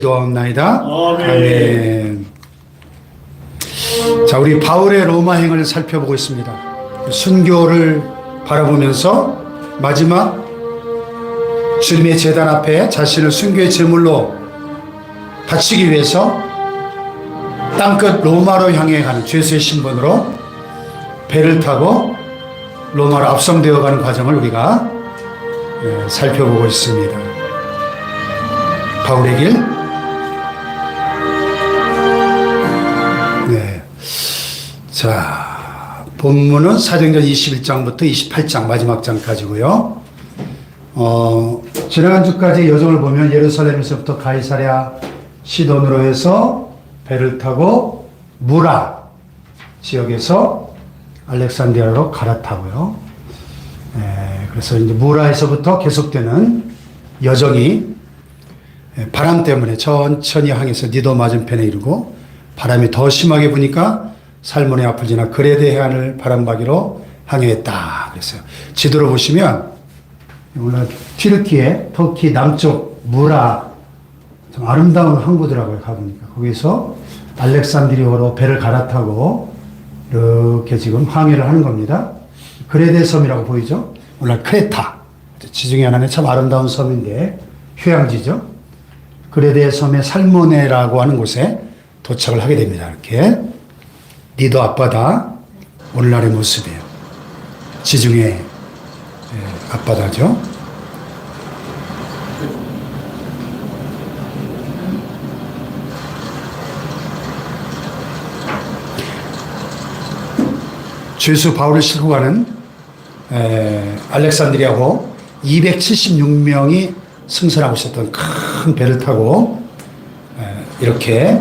기도하옵나이다. 아멘. 아멘. 자, 우리 바울의 로마행을 살펴보고 있습니다. 순교를 바라보면서 마지막 주님의 제단 앞에 자신을 순교의 제물로 바치기 위해서 땅끝 로마로 향해 가는 죄수의 신분으로 배를 타고 로마로 압송되어 가는 과정을 우리가 살펴보고 있습니다. 바울의 길. 네. 자, 본문은 사도행전 21장부터 28장 마지막 장까지고요. 지난 주까지 여정을 보면 예루살렘에서부터 가이사랴 시돈으로 해서 배를 타고 무라 지역에서 알렉산드리아로 갈아타고요. 그래서 이제 무라에서부터 계속되는 여정이 바람 때문에 천천히 향해서 니도 맞은편에 이르고 바람이 더 심하게 부니까 살몬의 앞을 지나 그레데 해안을 바람바기로 항해했다. 그랬어요. 지도로 보시면 오늘 튀르키예 터키 남쪽 무라 좀 아름다운 항구더라고요. 가보니까 거기서 알렉산드리아로 배를 갈아타고 이렇게 지금 항해를 하는 겁니다. 그레데 섬이라고 보이죠? 오늘 크레타 지중해 하나의 참 아름다운 섬인데 휴양지죠. 그레데 섬의 살모네라고 하는 곳에 도착을 하게 됩니다. 이렇게 니도 앞바다 오늘날의 모습이에요. 지중해 앞바다죠. 죄수 바울을 싣고 가는 알렉산드리아고 276명이 승선하고 있었던 큰 배를 타고 이렇게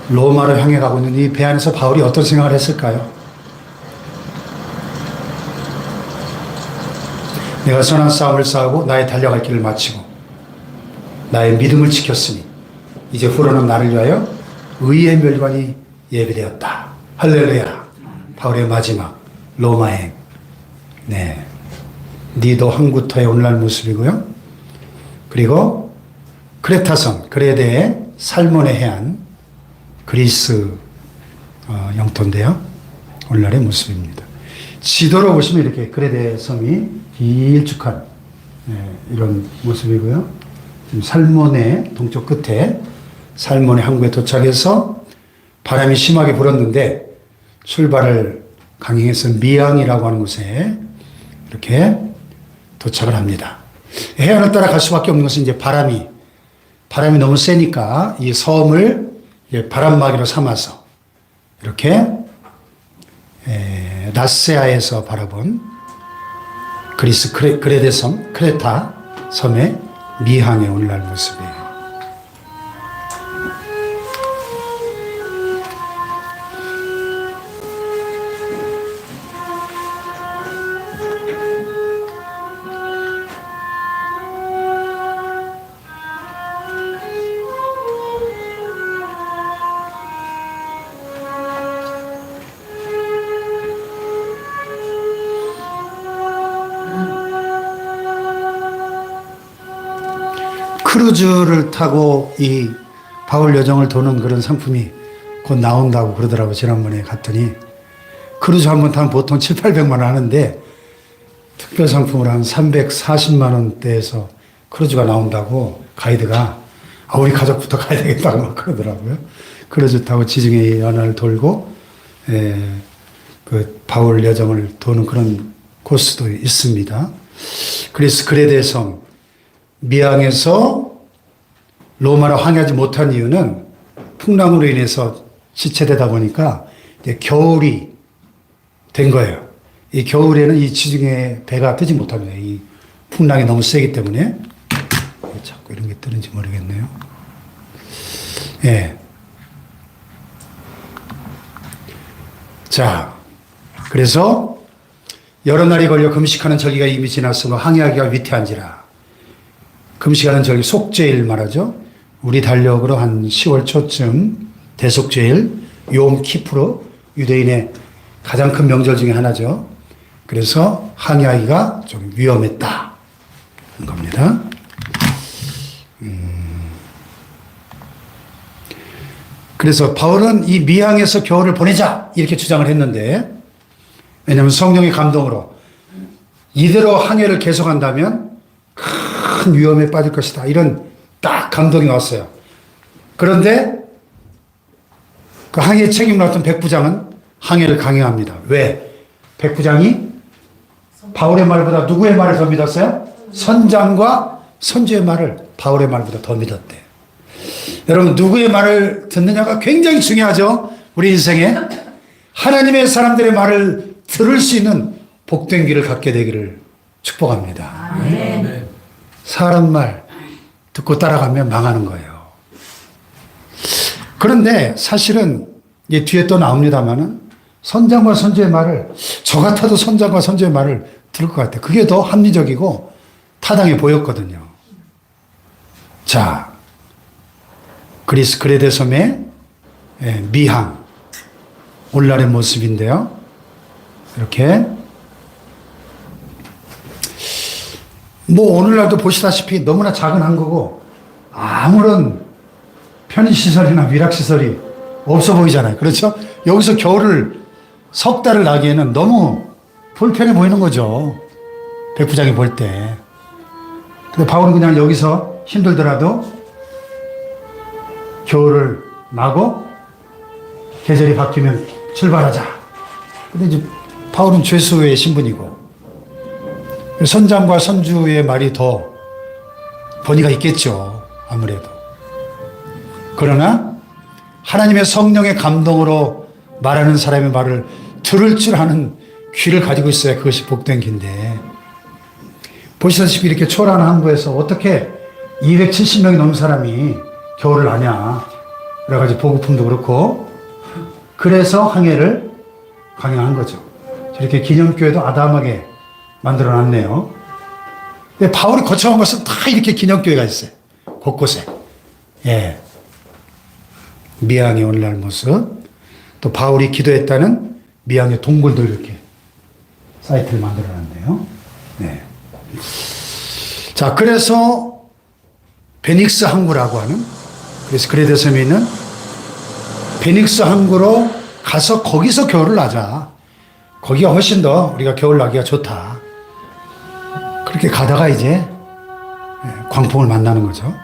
로마로 향해 가고 있는 이 배 안에서 바울이 어떤 생각을 했을까요? 내가 선한 싸움을 싸우고 나의 달려갈 길을 마치고 나의 믿음을 지켰으니 이제 후로는 나를 위하여 의의 멸관이 예비되었다. 할렐루야. 바울의 마지막 로마행. 네. 니도 항구터의 오늘날 모습이고요. 그리고 크레타섬, 그레데의 살몬의 해안, 그리스 영토인데요. 오늘날의 모습입니다. 지도로 보시면 이렇게 그레데 섬이 길쭉한 이런 모습이고요. 지금 살몬의 동쪽 끝에 살몬의 항구에 도착해서 바람이 심하게 불었는데 출발을 강행해서 미앙이라고 하는 곳에 이렇게 도착을 합니다. 해안을 따라 갈 수밖에 없는 것은 이제 바람이 너무 세니까 이 섬을 바람막이로 삼아서 이렇게 라세아에서 바라본 그리스 그레데 섬, 크레타 섬의 미항의 오늘날 모습이에요. 크루즈를 타고 이 바울 여정을 도는 그런 상품이 곧 나온다고 그러더라고요. 지난번에 갔더니 크루즈 한 번 타면 보통 7, 800만 원 하는데 특별 상품으로 한 340만 원대에서 크루즈가 나온다고 가이드가 우리 가족부터 가야 되겠다고 막 그러더라고요. 크루즈 타고 지중해 연안을 돌고 그 바울 여정을 도는 그런 코스도 있습니다. 그리스 그레데 섬 미항에서 로마로 항해하지 못한 이유는 풍랑으로 인해서 지체되다 보니까 이제 겨울이 된 거예요. 이 겨울에는 이 지중해 배가 뜨지 못합니다. 이 풍랑이 너무 세기 때문에. 자꾸 이런 게 뜨는지 모르겠네요. 예. 자, 그래서 여러 날이 걸려 금식하는 절기가 이미 지났으며 항해하기가 위태한지라. 금식하는 절기 속죄일 말하죠. 우리 달력으로 한 10월 초쯤 대속죄일 욤 키프르 유대인의 가장 큰 명절 중에 하나죠. 그래서 항해하기가 좀 위험했다. 겁니다. 그래서 바울은 이 미항에서 겨울을 보내자 이렇게 주장을 했는데, 왜냐하면 성령의 감동으로 이대로 항해를 계속한다면 큰 위험에 빠질 것이다, 이런 딱 감동이 왔어요. 그런데 그 항해 책임을 맡은 백부장은 항해를 강행합니다. 왜? 백부장이 바울의 말보다 누구의 말을 더 믿었어요? 선장과 선주의 말을 바울의 말보다 더 믿었대. 여러분, 누구의 말을 듣느냐가 굉장히 중요하죠. 우리 인생에 하나님의 사람들의 말을 들을 수 있는 복된 귀를 갖게 되기를 축복합니다. 아멘. 사람 말 듣고 따라가면 망하는 거예요. 그런데 사실은 이게 뒤에 또 나옵니다만은 선장과 선주의 말을, 저 같아도 선장과 선주의 말을 들을 것 같아요. 그게 더 합리적이고 타당해 보였거든요. 자, 그리스 그레데 섬의 미항, 오늘날의 모습인데요. 이렇게 뭐 오늘날도 보시다시피 너무나 작은 항구고 아무런 편의시설이나 위락시설이 없어 보이잖아요. 그렇죠? 여기서 겨울을 석 달을 나기에는 너무 불편해 보이는 거죠. 백부장이 볼 때. 근데 바울은 그냥 여기서 힘들더라도 겨울을 나고 계절이 바뀌면 출발하자. 근데 이제 바울은 죄수의 신분이고 선장과 선주의 말이 더 권위가 있겠죠. 아무래도. 그러나 하나님의 성령의 감동으로 말하는 사람의 말을 들을 줄 아는 귀를 가지고 있어야 그것이 복된 귀인데, 보시다시피 이렇게 초라한 항구에서 어떻게 270명이 넘는 사람이 겨울을 나냐. 여러 가지 보급품도 그렇고, 그래서 항해를 강행한 거죠. 이렇게 기념교회도 아담하게 만들어 놨네요. 근데 바울이 거쳐간 것은 다 이렇게 기념교회가 있어요. 곳곳에. 예. 미항의 오늘날 모습. 또 바울이 기도했다는 미항의 동굴도 이렇게 사이트를 만들어 놨네요. 네. 자, 그래서 베닉스 항구라고 하는, 그래서 그레데 섬에 있는 베닉스 항구로 가서 거기서 겨울을 나자. 거기가 훨씬 더 우리가 겨울 나기가 좋다. 그렇게 가다가 이제 광풍을 만나는 거죠.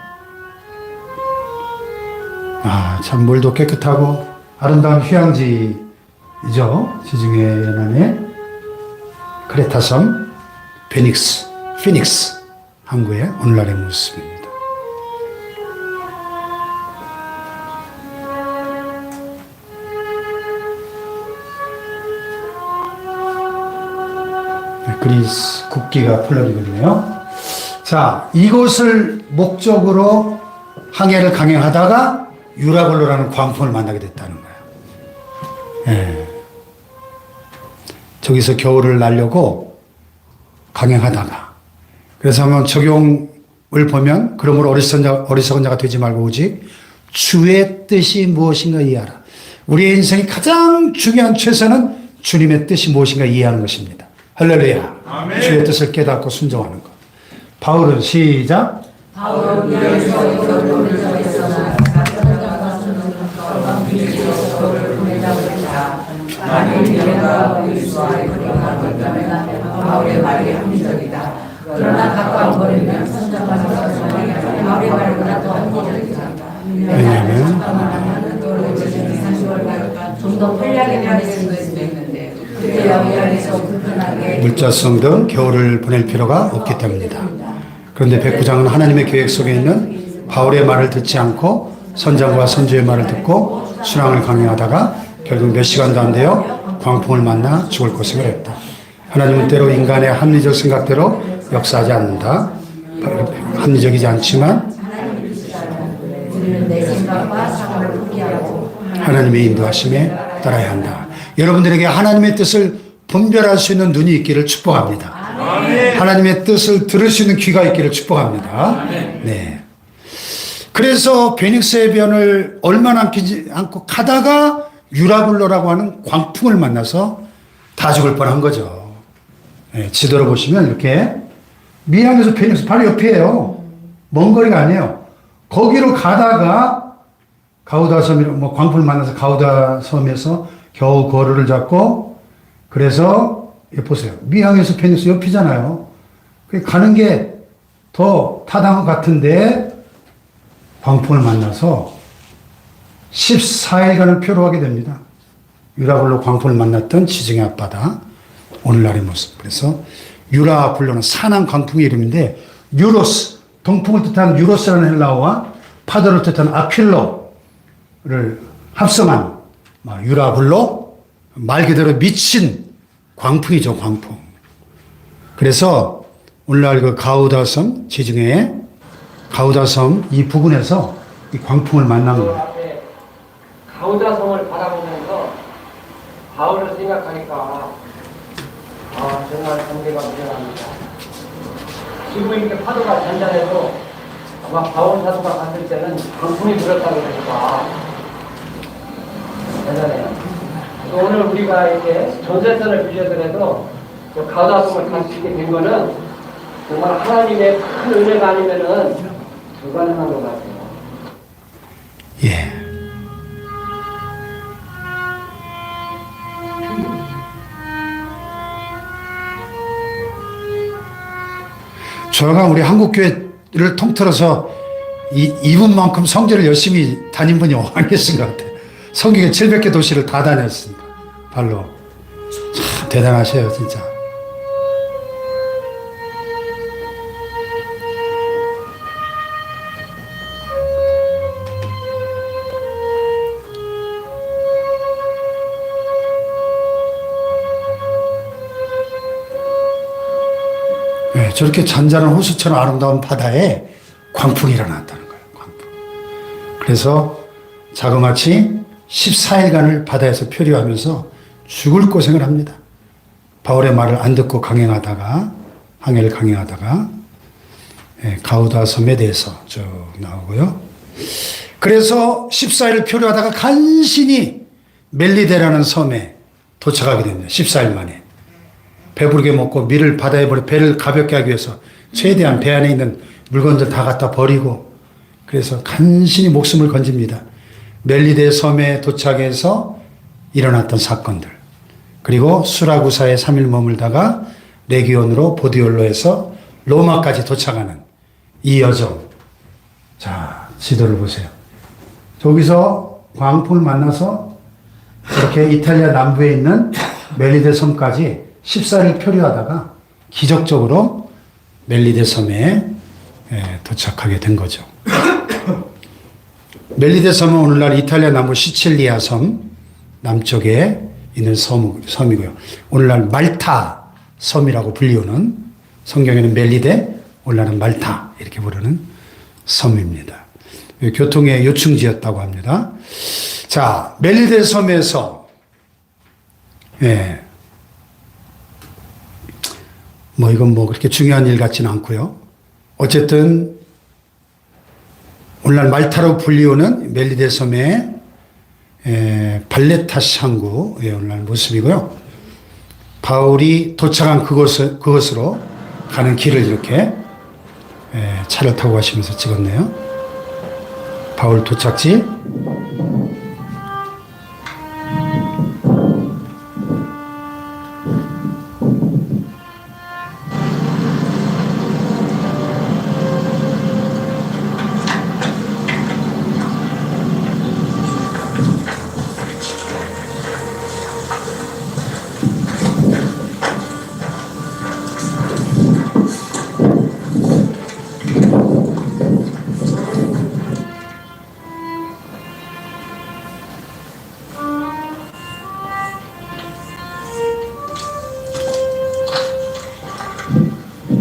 아, 참 물도 깨끗하고 아름다운 휴양지이죠. 지중해 연안의 크레타섬 피닉스 항구의 오늘날의 모습입니다. 그리스 국기가 풀려지고 있네요. 자, 이곳을 목적으로 항해를 강행하다가 유라굴로라는 광풍을 만나게 됐다는 거예요. 예. 저기서 겨울을 나려고 강행하다가, 그래서 한번 적용을 보면, 그러므로 어리석은 자가 되지 말고 오직 주의 뜻이 무엇인가 이해하라. 우리의 인생의 가장 중요한 최선은 주님의 뜻이 무엇인가 이해하는 것입니다. 할렐루야. 아멘. 주의 뜻을 깨닫고 순종하는 것. 바울은 시작. 바울은 미항에서 겨울을 정했으나 만일 미련과 의수와의 그러나 그러면 바울의 말이 합리적이다. 그러나 가까운 거리면 선장과 선장이 바울의 말보다 더 합리적이다. 왜냐하면 좀 더 편리하게 다닐 수도 있는데 그때 여기 안에서 불편하게 물자성 등 겨울을 보낼 필요가 없기 때문이다. 그런데 백부장은 하나님의 계획 속에 있는 바울의 말을 듣지 않고 선장과 선주의 말을 듣고 순항을 강행하다가 결국 몇 시간도 안 되어 광풍을 만나 죽을 고생을 했다. 하나님은 때로 인간의 합리적 생각대로 역사하지 않는다. 합리적이지 않지만 하나님의 인도하심에 따라야 한다. 여러분들에게 하나님의 뜻을 분별할 수 있는 눈이 있기를 축복합니다. 하나님의 뜻을 들을 수 있는 귀가 있기를 축복합니다. 네. 그래서 베닉스 해변을 얼마 남지 않고 가다가 유라굴로라고 하는 광풍을 만나서 다 죽을 뻔한 거죠. 네, 지도로 보시면 이렇게 미항에서 베닉스 바로 옆이에요. 먼 거리가 아니에요. 거기로 가다가 가우다 섬이라 뭐 광풀을 만나서 가우다 섬에서 겨우 거리를 잡고 그래서 보세요. 미항에서 페니스 옆이잖아요. 가는 게 더 타당한 것 같은데 광풍을 만나서 14일간을 표로하게 됩니다. 유라굴로 광풍을 만났던 지중해 앞바다 오늘날의 모습. 그래서 유라굴로는 산한 광풍의 이름인데 유로스, 동풍을 뜻하는 유로스라는 헬라어와 파도를 뜻하는 아퀼로를 합성한 유라굴로, 말 그대로 미친 광풍이죠, 광풍. 그래서 오늘날 그 가우다섬, 지중해 가우다섬 이 부근에서 이 광풍을 만난 거예요. 가우다섬을 바라보면서 바울을 생각하니까 정말 감개가 무량합니다. 지금 이렇게 파도가 잔잔해도 아마 바울 사도가 갔을 때는 광풍이 불었다고 그러니까 대단해요. 오늘 우리가 이렇게 전세선을 빌려더라도 가우다섬을 갈 수 있게 된 거는 정말 하나님의 큰 은혜가 아니면은 불가능한 것 같아요. 예. 저가 우리 한국교회를 통틀어서 이분만큼 성전을 열심히 다닌 분이 안 계신 것 같아요. 성경에 700개 도시를 다 다녔습니다. 발로. 참 대단하셔요, 진짜. 네, 저렇게 잔잔한 호수처럼 아름다운 바다에 광풍이 일어났다는 거예요. 광풍. 그래서 자그마치 14일간을 바다에서 표류하면서 죽을 고생을 합니다. 바울의 말을 안 듣고 항해를 강행하다가 가우다 섬에 대해서 쭉 나오고요. 그래서 14일을 표류하다가 간신히 멜리데라는 섬에 도착하게 됩니다. 14일 만에. 배부르게 먹고 밀을 바다에 버려 배를 가볍게 하기 위해서 최대한 배 안에 있는 물건들 다 갖다 버리고 그래서 간신히 목숨을 건집니다. 멜리데 섬에 도착해서 일어났던 사건들 그리고 수라구사에 3일 머물다가 레기온으로 보디올로에서 로마까지 도착하는 이 여정. 자, 지도를 보세요. 저기서 광풍을 만나서 이렇게 이탈리아 남부에 있는 멜리데 섬까지 14일 표류하다가 기적적으로 멜리데 섬에 도착하게 된 거죠. 멜리데 섬은 오늘날 이탈리아 남부 시칠리아 섬 남쪽에 있는 섬이고요. 오늘날 말타 섬이라고 불리우는 성경에는 멜리데, 오늘날은 말타 이렇게 부르는 섬입니다. 교통의 요충지였다고 합니다. 자, 멜리데 섬에서 이건 그렇게 중요한 일 같지는 않고요. 어쨌든 오늘날 말타로 불리우는 멜리데 섬의 발레타시 항구의 오늘날 모습이고요. 바울이 도착한 그것으로 가는 길을 이렇게 차를 타고 가시면서 찍었네요. 바울 도착지.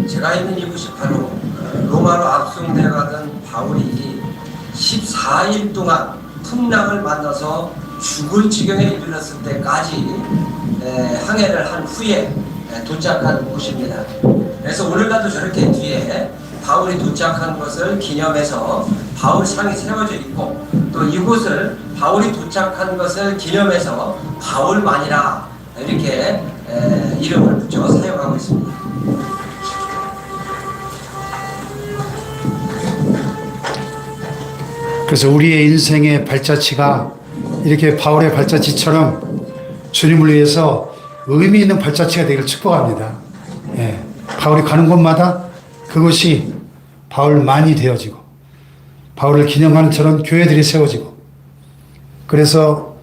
제가 있는 이곳이 바로 로마로 압송되어가던 바울이 14일 동안 풍랑을 만나서 죽을 지경에 이르렀을 때까지 항해를 한 후에 도착한 곳입니다. 그래서 오늘날도 저렇게 뒤에 바울이 도착한 것을 기념해서 바울상이 세워져 있고 또 이곳을 바울이 도착한 것을 기념해서 바울만이라 이렇게 이름을 붙여 사용하고 있습니다. 그래서 우리의 인생의 발자취가 이렇게 바울의 발자취처럼 주님을 위해서 의미 있는 발자취가 되기를 축복합니다. 예. 바울이 가는 곳마다 그것이 바울만이 되어지고 바울을 기념하는 저런 교회들이 세워지고, 그래서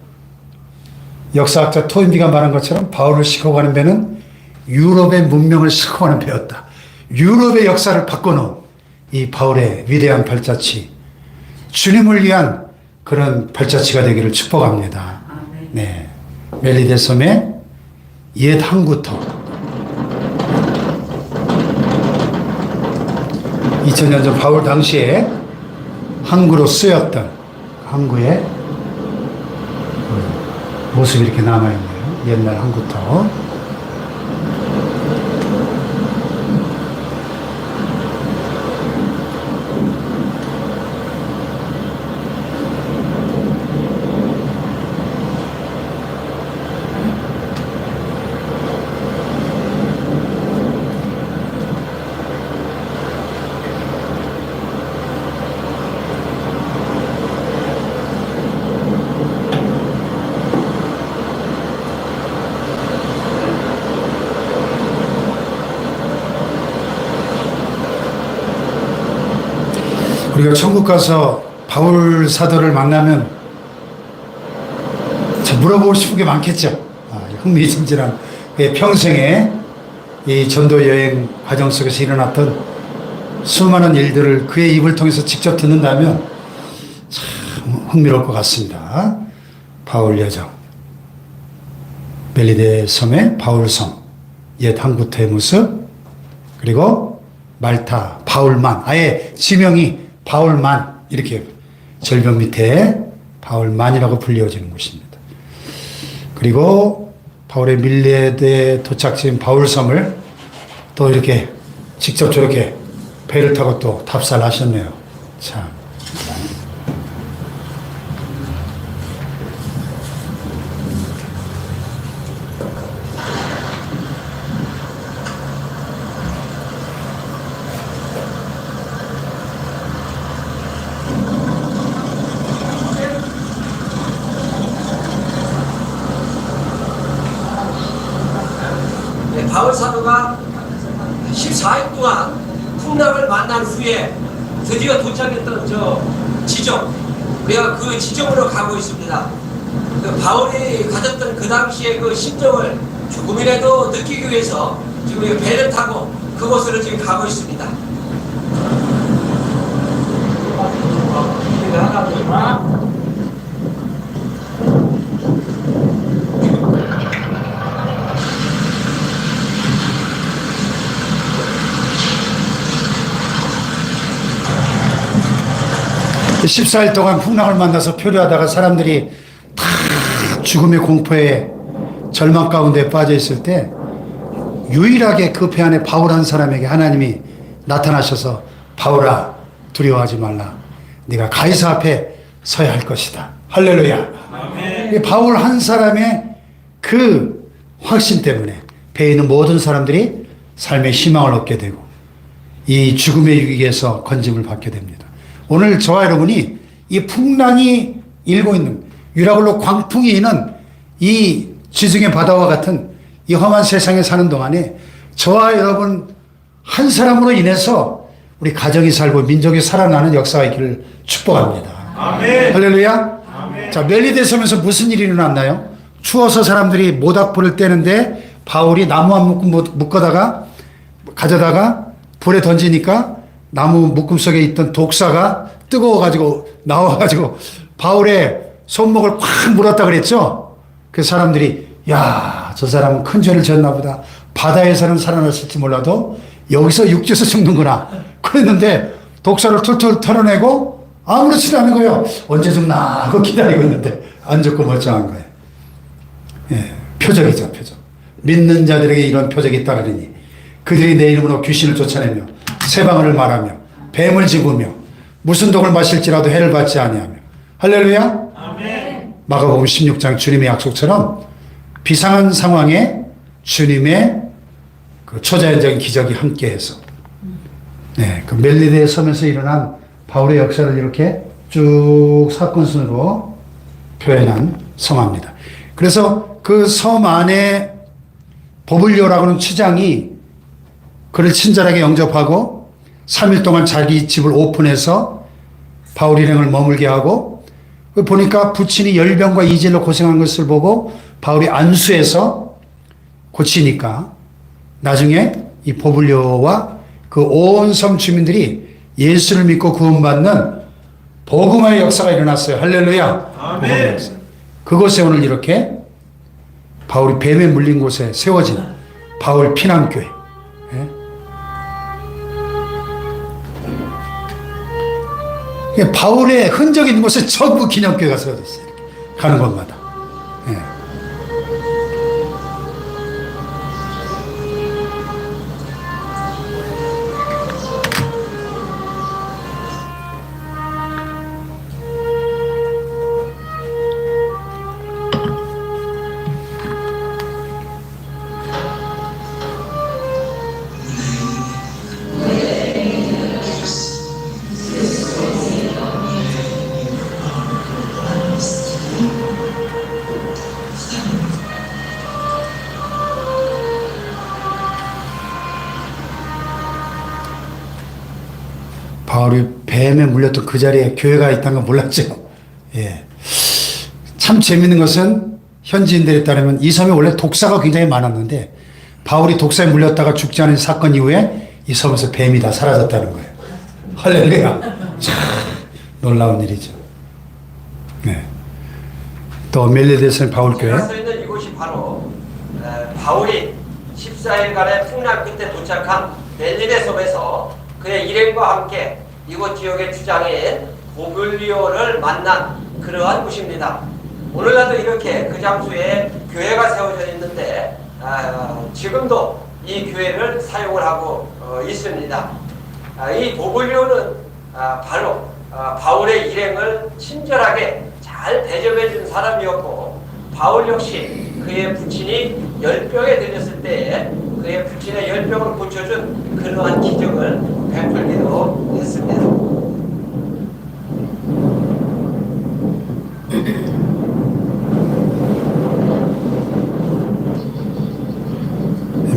역사학자 토인비가 말한 것처럼 바울을 싣고 가는 배는 유럽의 문명을 싣고 가는 배였다. 유럽의 역사를 바꿔놓은 이 바울의 위대한 발자취, 주님을 위한 그런 발자취가 되기를 축복합니다. 네, 멜리데 섬의 옛 항구터, 2000년 전 바울 당시에 항구로 쓰였던 항구의 모습이 이렇게 남아있네요. 옛날 항구터. 우리가 천국 가서 바울 사도를 만나면 물어보고 싶은 게 많겠죠. 흥미진진한 평생에 이 전도 여행 과정 속에서 일어났던 수많은 일들을 그의 입을 통해서 직접 듣는다면 참 흥미로울 것 같습니다. 바울 여정, 멜리데 섬의 바울섬, 옛 항구터의 모습, 그리고 말타 바울만, 아예 지명이 바울만, 이렇게 절벽 밑에 바울만이라고 불리워지는 곳입니다. 그리고 바울의 밀레데 도착지인 바울섬을 또 이렇게 직접 저렇게 배를 타고 또 탑사를 하셨네요. 참. 바울 사도가 14일 동안 풍랑을 만난 후에 드디어 도착했던 저 지점, 우리가 그 지점으로 가고 있습니다. 그 바울이 가졌던 그 당시의 그 심정을 조금이라도 느끼기 위해서 지금 이 배를 타고 그곳으로 지금 가고 있습니다. 그 14일 동안 풍랑을 만나서 표류하다가 사람들이 다 죽음의 공포에 절망 가운데 빠져 있을 때 유일하게 그 배 안에 바울 한 사람에게 하나님이 나타나셔서 바울아 두려워하지 말라. 네가 가이사 앞에 서야 할 것이다. 할렐루야. 아멘. 바울 한 사람의 그 확신 때문에 배에 있는 모든 사람들이 삶의 희망을 얻게 되고 이 죽음의 위기에서 건짐을 받게 됩니다. 오늘 저와 여러분이 이 풍랑이 일고 있는 유라굴로 광풍이 있는 이 지중해 바다와 같은 이 험한 세상에 사는 동안에 저와 여러분 한 사람으로 인해서 우리 가정이 살고 민족이 살아나는 역사가 있기를 축복합니다. 아멘. 할렐루야. 아멘. 자, 멜리데 섬에서 무슨 일이 일어났나요? 추워서 사람들이 모닥불을 떼는데 바울이 나무 한 묶음 가져다가 불에 던지니까 나무 묶음 속에 있던 독사가 뜨거워가지고 나와가지고 바울의 손목을 꽉 물었다 그랬죠? 그 사람들이 야, 저 사람은 큰 죄를 지었나 보다. 바다에서는 살아났을지 몰라도 여기서 육지에서 죽는구나. 그랬는데 독사를 툴툴 털어내고 아무렇지도 않은 거예요. 언제 죽나 하고 기다리고 있는데 안 죽고 멀쩡한 거예요. 예, 표적이죠, 표적. 믿는 자들에게 이런 표적이 있다 그러니 그들이 내 이름으로 귀신을 쫓아내며 세방언을 말하며 뱀을 집으며 무슨 독을 마실지라도 해를 받지 아니하며. 할렐루야. 아멘. 마가복음 16장 주님의 약속처럼 비상한 상황에 주님의 그 초자연적인 기적이 함께해서 네, 그 멜리데 섬에서 일어난 바울의 역사를 이렇게 쭉 사건 순으로 표현한 성화입니다. 그래서 그 섬 안에 보블리오라고 하는 추장이 그를 친절하게 영접하고 3일 동안 자기 집을 오픈해서 바울 일행을 머물게 하고, 보니까 부친이 열병과 이질로 고생한 것을 보고 바울이 안수해서 고치니까 나중에 이 보블리오와 그 온 섬 주민들이 예수를 믿고 구원받는 복음의 역사가 일어났어요. 할렐루야. 복음의 역사. 그곳에 오늘 이렇게 바울이 뱀에 물린 곳에 세워진 바울 피난교회. 예? 바울의 흔적이 있는 곳에 전부 기념교회가 세워졌어요. 가는 곳마다. 예. 바울이 뱀에 물렸던 그 자리에 교회가 있다는 건 몰랐죠. 예. 참 재밌는 것은 현지인들에 따르면 이 섬에 원래 독사가 굉장히 많았는데 바울이 독사에 물렸다가 죽지 않은 사건 이후에 이 섬에서 뱀이 다 사라졌다는 거예요. 할렐루야. 참 놀라운 일이죠. 네. 또 멜리데스는 바울교회. 제가 서 있는 이곳이 바로 바울이 14일간의 풍랑 끝에 도착한 멜리데 섬에서 그의 일행과 함께 이곳 지역의 주장인 보블리오를 만난 그러한 곳입니다. 오늘날도 이렇게 그 장소에 교회가 세워져 있는데 지금도 이 교회를 사용을 하고 있습니다. 이 보블리오는 바로 바울의 일행을 친절하게 잘 대접해 준 사람이었고, 바울 역시 그의 부친이 열병에 들렸을 때에 그의 부친의 열병을 고쳐준 그러한 기적을 베풀기도 했습니다.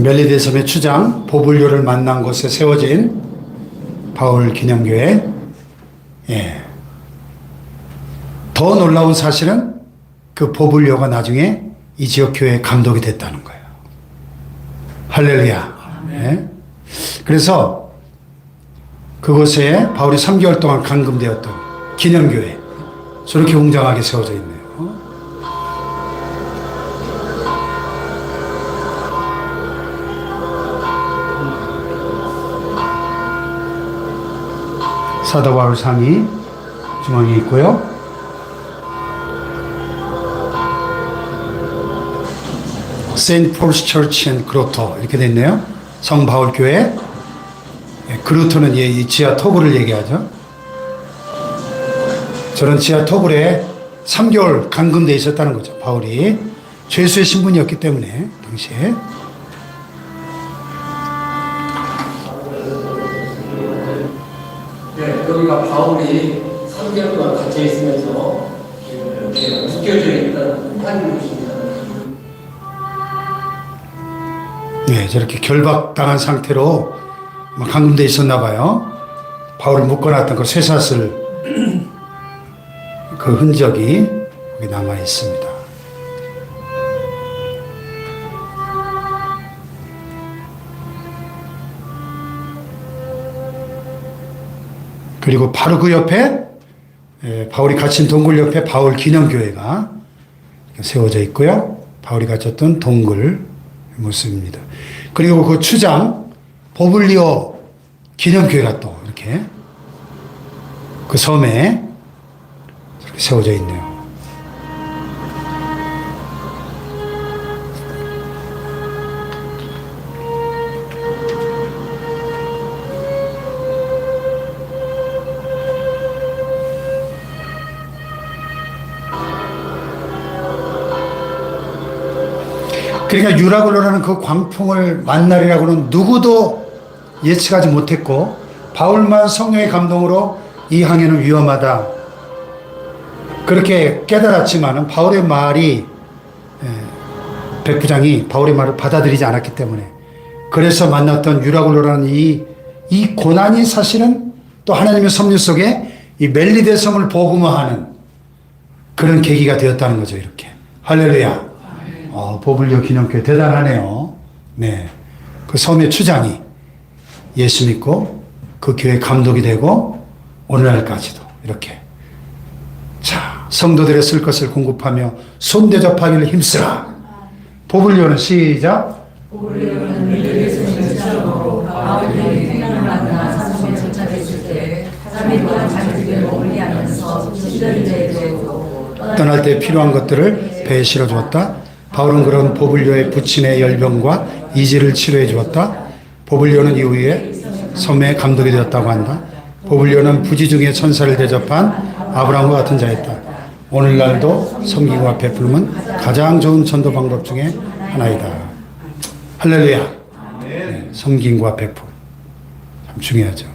멜리데 섬의 추장 보블리오를 만난 곳에 세워진 바울 기념교회. 예. 더 놀라운 사실은 그 보블리오가 나중에 이 지역 교회의 감독이 됐다는 거예요. 할렐루야. 예. 그래서 그곳에 바울이 3개월 동안 감금되었던 기념교회, 저렇게 웅장하게 세워져 있네요. 사도 바울 상이 중앙에 있고요. 세인트 폴스 처치 앤 그로토 이렇게 됐네요. 성 바울 교회. 그루트는 이 지하 토굴을 얘기하죠. 저런 지하 토굴에 3개월 감금되어 있었다는 거죠. 바울이 죄수의 신분이었기 때문에 당시에. 네, 여기가 바울이 3개월 동안 갇혀 있으면서 이렇게 묶여져 있던 한 곳입니다. 네, 저렇게 결박당한 상태로 감금되어 있었나 봐요. 바울을 묶어놨던 그 쇠사슬 그 흔적이 여기 남아 있습니다. 그리고 바로 그 옆에 바울이 갇힌 동굴 옆에 바울 기념교회가 세워져 있고요. 바울이 갇혔던 동굴 모습입니다. 그리고 그 추장 보블리오 기념교회가 또 이렇게 그 섬에 이렇게 세워져 있네요. 그러니까 유라굴로라는 그 광풍을 만나리라고는 누구도 예측하지 못했고, 바울만 성령의 감동으로 이 항해는 위험하다, 그렇게 깨달았지만은 바울의 말이 백부장이 바울의 말을 받아들이지 않았기 때문에 그래서 만났던 유라굴로라는 이 고난이 사실은 또 하나님의 섭리 속에 이 멜리데 섬을 복음화하는 그런 계기가 되었다는 거죠. 이렇게 할렐루야. 보블리오 기념교회 대단하네요. 네, 그 섬의 추장이 예수 믿고 그 교회 감독이 되고 오늘날까지도 이렇게 자 성도들의 쓸 것을 공급하며 손대접하기를 힘쓰라. 보블리오는 시작. 보블리오는 멜리데에서 전처럼 바울이 생각을 만나 사슴에 전차됐을 때 3일 동안 자기 집에 머물게 하면서 지도를 내고 떠날 때 필요한 것들을 배에 실어 주었다. 바울은 그런 보블리오의 부친의 열병과 이지를 치료해 주었다. 보블리오는 이후에 섬의 감독이 되었다고 한다. 보블리오는 부지 중에 천사를 대접한 아브라함과 같은 자였다. 오늘날도 섬김과 베풀음은 가장 좋은 전도 방법 중에 하나이다. 할렐루야. 네, 섬김과 베풀 참 중요하죠.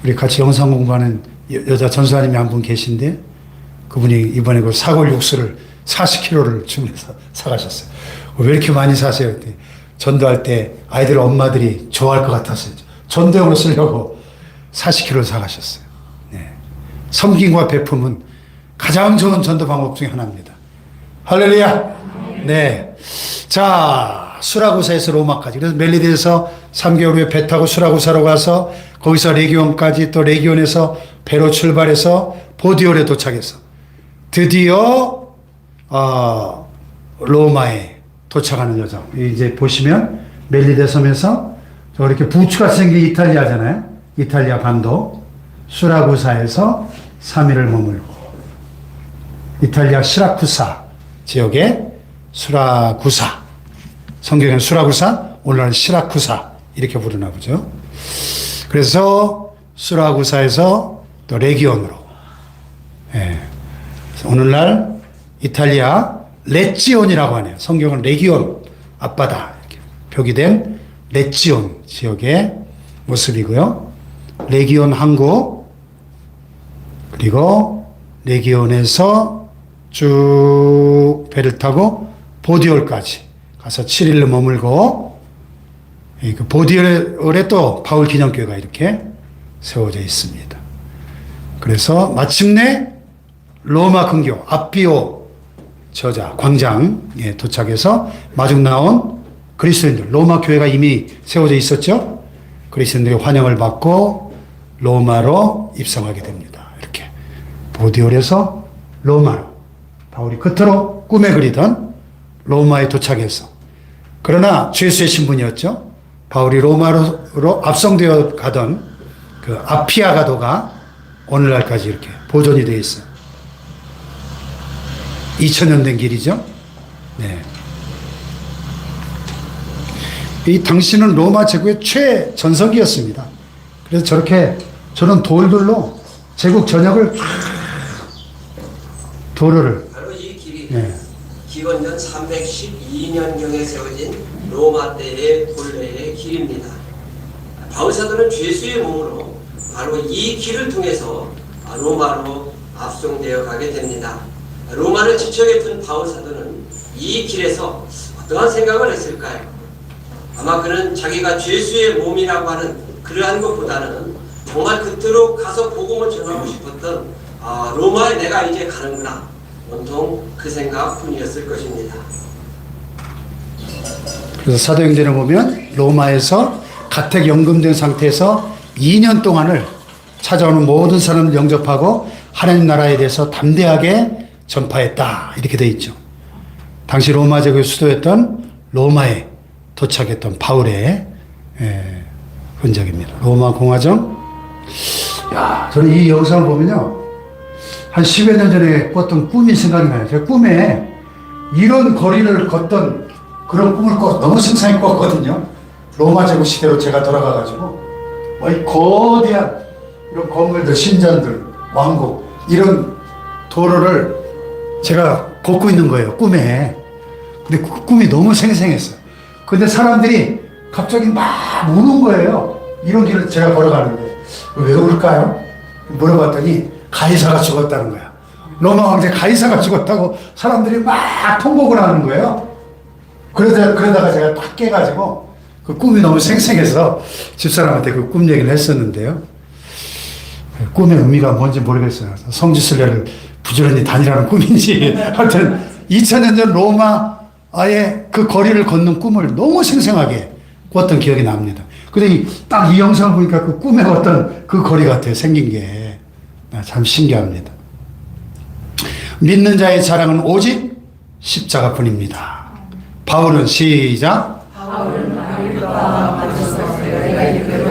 우리 같이 영상 공부하는 여자 전사님이 한 분 계신데 그분이 이번에 그 사골 육수를 40kg를 주문해서 사가셨어요. 왜 이렇게 많이 사세요? 그랬더니 전도할 때 아이들 엄마들이 좋아할 것 같았어요. 전도용으로 쓰려고 40kg를 사가셨어요. 네. 섬김과 베품은 가장 좋은 전도 방법 중에 하나입니다. 할렐루야. 네. 자, 수라구사에서 로마까지. 그래서 멜리데에서 3개월 후에 배 타고 수라구사로 가서 거기서 레기온까지 또 레기온에서 배로 출발해서 보디올에 도착해서 드디어 로마에 도착하는 여정. 이제 보시면 멜리데 섬에서 저렇게 부츠가 생긴 이탈리아잖아요. 이탈리아 반도 수라구사에서 3일을 머물고 이탈리아 시라쿠사 지역에 수라구사, 성경에는 수라구사, 오늘날은 시라쿠사 이렇게 부르나 보죠. 그래서 수라구사에서 또 레기온으로, 오늘날 이탈리아 레지온이라고 하네요. 성경은 레기온 앞바다 이렇게 표기된 레지온 지역의 모습이고요. 레기온 항구 그리고 레기온에서 쭉 배를 타고 보디올까지 가서 7일을 머물고 그 보디올에 또 바울 기념교회가 이렇게 세워져 있습니다. 그래서 마침내 로마 근교 아피오 저자 광장에 도착해서 마중 나온 그리스도인들, 로마 교회가 이미 세워져 있었죠. 그리스도인들의 환영을 받고 로마로 입성하게 됩니다. 이렇게 보디올에서 로마로 바울이 그토록 꿈에 그리던 로마에 도착해서, 그러나 죄수의 신분이었죠. 바울이 로마로 압송되어 가던 그 아피아 가도가 오늘날까지 이렇게 보존이 되어 있어요. 2000년 된 길이죠. 네. 이 당시는 로마 제국의 최전성기였습니다. 그래서 저렇게 저런 돌들로 제국 전역을 도로를, 바로 이 길이 네. 기원전 312년경에 세워진 로마 때의 본래의 길입니다. 바울사도는 죄수의 몸으로 바로 이 길을 통해서 로마로 압송되어 가게 됩니다. 로마를 지척에 둔 바울사도는 이 길에서 어떠한 생각을 했을까요? 아마 그는 자기가 죄수의 몸이라고 하는 그러한 것보다는 정말 그토록 가서 복음을 전하고 싶었던 로마에 내가 이제 가는구나, 온통 그 생각뿐이었을 것입니다. 그래서 사도행전에 보면 로마에서 가택 연금된 상태에서 2년 동안을 찾아오는 모든 사람을 영접하고 하나님 나라에 대해서 담대하게 전파했다, 이렇게 되어 있죠. 당시 로마 제국의 수도였던 로마에 도착했던 바울의 흔적입니다. 로마 공화정. 야, 저는 이 영상을 보면요, 한 10여 년 전에 꿨던 꿈이 생각이 나요. 제 꿈에 이런 거리를 걷던 그런 꿈을 너무 생생히 꿨거든요. 로마 제국 시대로 제가 돌아가가지고 이 거대한 이런 건물들, 신전들, 왕국, 이런 도로를 제가 걷고 있는 거예요, 꿈에. 근데 그 꿈이 너무 생생했어요. 근데 사람들이 갑자기 막 우는 거예요. 이런 길을 제가 걸어가는데. 왜 울까요? 물어봤더니 가이사가 죽었다는 거야. 로마 황제 가이사가 죽었다고 사람들이 막 통곡을 하는 거예요. 그러다가 제가 딱 깨가지고 그 꿈이 너무 생생해서 집사람한테 그 꿈 얘기를 했었는데요. 꿈의 의미가 뭔지 모르겠어요. 성지순례를 부지런히 다니라는 꿈인지 하여튼 2000년 전 로마의 그 거리를 걷는 꿈을 너무 생생하게 꿨던 기억이 납니다. 근데 딱 이 영상을 보니까 그 꿈의 어떤 그 거리 같아요. 생긴 게 참 신기합니다. 믿는 자의 자랑은 오직 십자가뿐입니다. 바울은 시작. 바울은 바울과 맞서서 내가 이렇게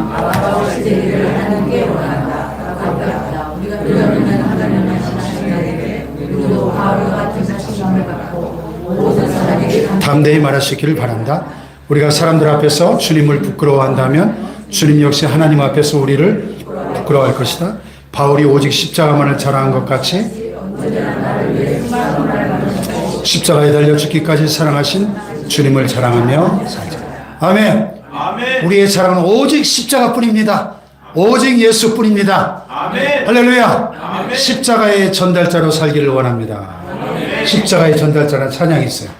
바울 시대를 하는 게 원한다. 우리가 믿는 하나님을 하시나님에게 우리도 바울과 같은 자신감을 갖고 모든 사람에게 담대히 말할 수 있기를 바란다. 우리가 사람들 앞에서 주님을 부끄러워한다면 주님 역시 하나님 앞에서 우리를 부끄러워할 것이다. 바울이 오직 십자가만을 자랑한 것 같이 십자가에 달려 죽기까지 사랑하신 주님을 자랑하며 살자. 아멘. 아멘. 우리의 자랑은 오직 십자가뿐입니다. 오직 예수뿐입니다. 아멘. 할렐루야. 아멘. 십자가의 전달자로 살기를 원합니다. 십자가의 전달자라는 찬양이 있어요.